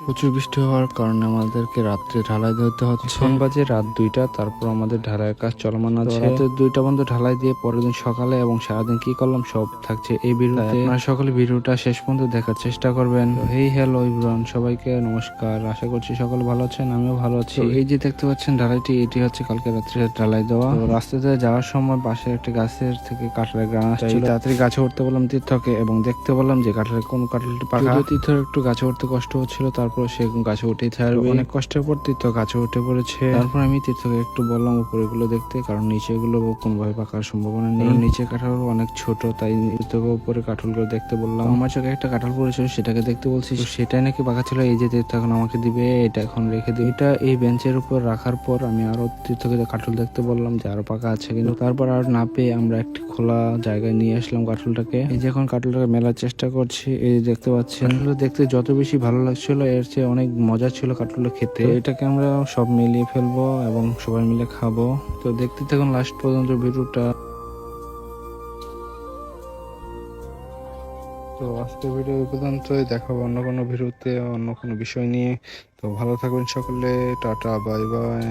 প্রচুর বৃষ্টি হওয়ার কারণে আমাদেরকে রাত্রে ঢালাই দিতে হচ্ছে। এখন বাজে রাত 2টা, তারপর আমাদের ঢালাইয়ের কাজ চলমান আছে। রাতে 2টা পর্যন্ত ঢালাই দিয়ে পরের দিন সকালে এবং সারাদিন কি করলাম সব থাকছে এই ভিডিওতে। আপনারা সকলে ভিডিওটা শেষ পর্যন্ত দেখার চেষ্টা করবেন। হেই হ্যালো এভরিওয়ান, সবাইকে নমস্কার। আশা করছি সকলে ভালো আছেন, আমিও ভালো আছি। এই যে দেখতে পাচ্ছেন ঢালাইটি, এটি হচ্ছে কালকে রাত্রে ঢালাই দেওয়া। রাস্তাতে যাওয়ার সময় পাশে একটা গাছের থেকে কাঁঠালের গ্রান আসছিল। তাড়াতাড়ি গাছে উঠতে বললাম তীর্থকে এবং দেখতে বললাম যে কাঁঠালের কোন কাঁঠালটি পাকা। তীর্থর একটু গাছে উঠতে কষ্ট হচ্ছিল, তারপর সে গাছে উঠেই থাকবে। অনেক কষ্টের পর তীর্থ গাছে উঠে পড়েছে। তারপর আমি তীর্থকে একটু বললাম উপরে গুলো দেখতে, কারণ নিচে গুলো কোনোভাবে পাকার সম্ভাবনা নেই। নিচে কাঁঠাল অনেক ছোট, তাই তীর্থকে উপরে কাঁঠালগুলো দেখতে বললাম। আমার চোখে একটা কাঁঠাল পড়েছিল, সেটাকে দেখতে বলছি। সেটাই নাকি পাকা ছিল। এই যে তীর্থ এখন আমাকে দিবে, এটা এখন রেখে দিই। এটা এই বেঞ্চের উপর রাখার পর আমি আরো তীর্থকে কাঁঠাল দেখতে বললাম যে আরো পাকা আছে, কিন্তু তারপর আর না পেয়ে আমরা একটি খোলা জায়গায় নিয়ে আসলাম কাঁঠালটাকে। এই যে এখন কাঁঠালটাকে মেলার চেষ্টা করছি। এই দেখতে পাচ্ছেন, দেখতে যত বেশি ভালো লাগছিল এর চেয়ে অনেক মজা ছিল কাঁঠালটা খেতে। এটাকে আমরা সব মিলিয়ে ফেলবো এবং সবাই মিলে খাবো। তো দেখতে থাকুন লাস্ট পর্যন্ত ভিডিওটা। তো আজকের ভিডিও এই পর্যন্তই, দেখাবো অন্য কোনো ভিডিওতে অন্য কোনো বিষয় নিয়ে। তো ভালো থাকবেন সকলে, টাটা বাই বাই।